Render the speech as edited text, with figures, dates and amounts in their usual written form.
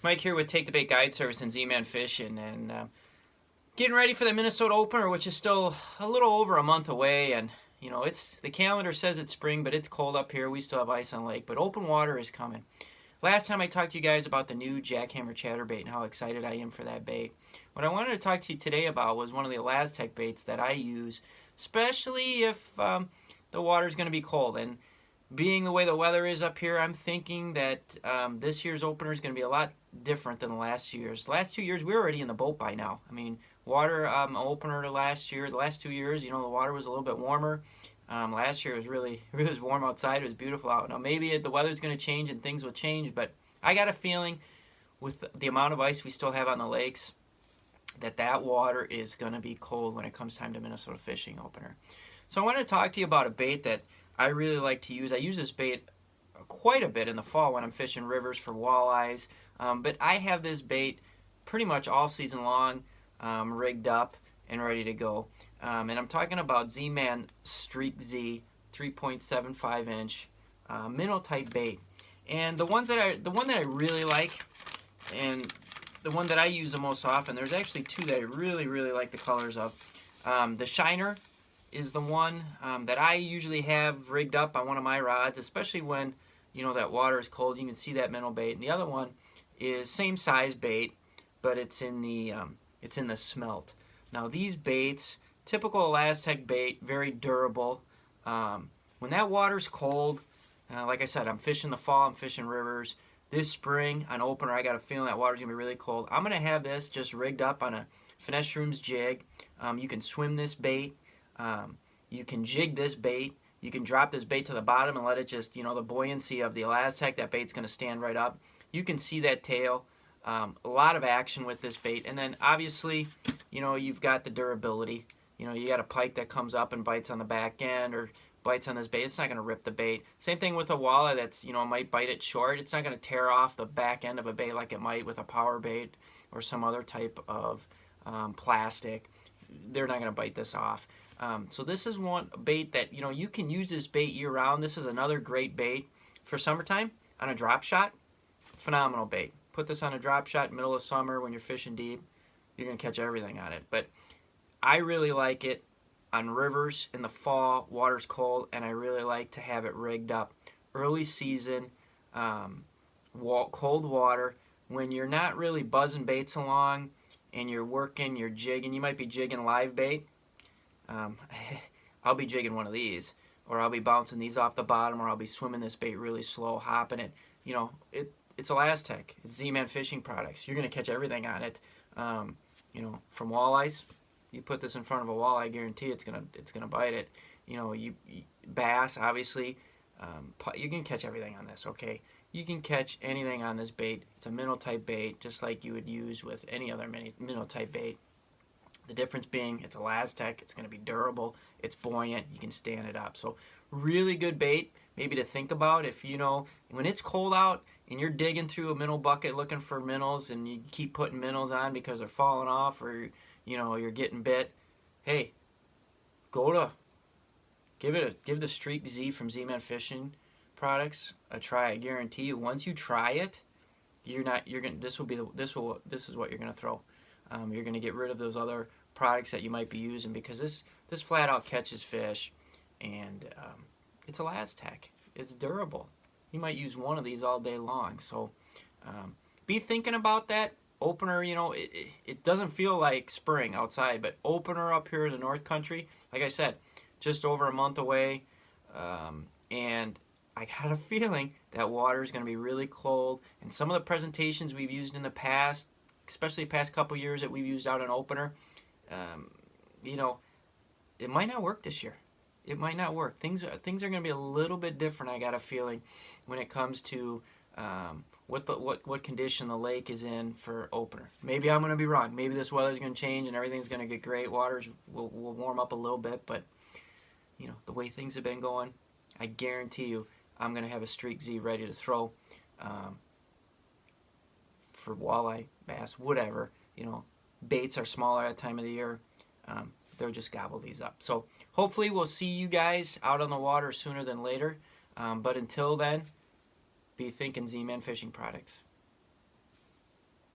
Mike here with Take the Bait Guide Service and Z-Man Fishing, and getting ready for the Minnesota opener, which is still a little over a month away. And you know, it's the calendar says it's spring, but it's cold up here. We still have ice on the lake, but open water is coming. Last time I talked to you guys about the new jackhammer chatterbait and how excited I am for that bait. What I wanted to talk to you today about was one of the ElaZtech baits that I use, especially if the water is going to be cold. And being the way the weather is up here, I'm thinking that this year's opener is going to be a lot different than the last 2 years. The last 2 years, we were already in the boat by now. I mean, water opener to last year, the last 2 years, you know, the water was a little bit warmer. Last year it was warm outside. It was beautiful out. Now maybe the weather's going to change and things will change, but I got a feeling with the amount of ice we still have on the lakes that water is going to be cold when it comes time to Minnesota fishing opener. So I wanted to talk to you about a bait that I really like to use. I use this bait quite a bit in the fall when I'm fishing rivers for walleyes, but I have this bait pretty much all season long, rigged up and ready to go. And I'm talking about Z-Man Streakz 3.75 inch minnow type bait. And the one that I really like, and the one that I use the most often, there's actually two that I really like the colors of. The Shiner is the one that I usually have rigged up on one of my rods, especially when you know that water is cold. You can see that minnow bait. And the other one is same size bait, but it's in the smelt. Now these baits, typical ElaZtech bait, very durable. When that water's cold, like I said, I'm fishing the fall, I'm fishing rivers. This spring on opener, I got a feeling that water's gonna be really cold. I'm gonna have this just rigged up on a finesse shrooms jig. You can swim this bait. You can jig this bait. You can drop this bait to the bottom and let it just, you know, the buoyancy of the ElaZtech, that bait's gonna stand right up. You can see that tail. A lot of action with this bait. And then obviously, you know, you've got the durability. You know, you got a pike that comes up and bites on the back end or bites on this bait. It's not going to rip the bait. Same thing with a walleye that's, you know, might bite it short. It's not going to tear off the back end of a bait like it might with a power bait or some other type of plastic. They're not going to bite this off. So this is one bait that, you know, you can use this bait year round. This is another great bait for summertime on a drop shot. Phenomenal bait. Put this on a drop shot middle of summer when you're fishing deep. You're going to catch everything on it. But I really like it on rivers in the fall, water's cold, and I really like to have it rigged up. Early season, cold water, when you're not really buzzing baits along and you're working, you're jigging. You might be jigging live bait. I'll be jigging one of these, or I'll be bouncing these off the bottom, or I'll be swimming this bait really slow, hopping it. You know, it's ElaZtech. It's Z-Man Fishing Products. You're going to catch everything on it. You know, from walleyes, you put this in front of a walleye, I guarantee it's gonna bite it. You know, bass, obviously, you can catch everything on this. Okay, you can catch anything on this bait. It's a minnow type bait, just like you would use with any other minnow type bait. The difference being it's ElaZtech. It's going to be durable. It's buoyant. You can stand it up. So really good bait, maybe to think about if, you know, when it's cold out and you're digging through a minnow bucket looking for minnows and you keep putting minnows on because they're falling off or, you know, you're getting bit. Hey, give the Streakz from Z-Man Fishing Products a try. I guarantee you, once you try it, this is what you're gonna throw. You're going to get rid of those other products that you might be using because this flat out catches fish, and it's ElaZtech. It's durable. You might use one of these all day long. So be thinking about that. Opener, you know, it doesn't feel like spring outside, but opener up here in the North Country, like I said, just over a month away, and I got a feeling that water is going to be really cold, and some of the presentations we've used in the past, especially the past couple years that we've used out an opener, you know, it might not work this year. It might not work. Things are going to be a little bit different, I got a feeling, when it comes to what condition the lake is in for opener. Maybe I'm going to be wrong. Maybe this weather's going to change and everything's going to get great. Waters will warm up a little bit, but you know, the way things have been going, I guarantee you I'm going to have a Streakz ready to throw. For walleye, bass, whatever, you know, baits are smaller at the time of the year. They'll just gobble these up. So hopefully we'll see you guys out on the water sooner than later. But until then, be thinking Z-Man Fishing Products.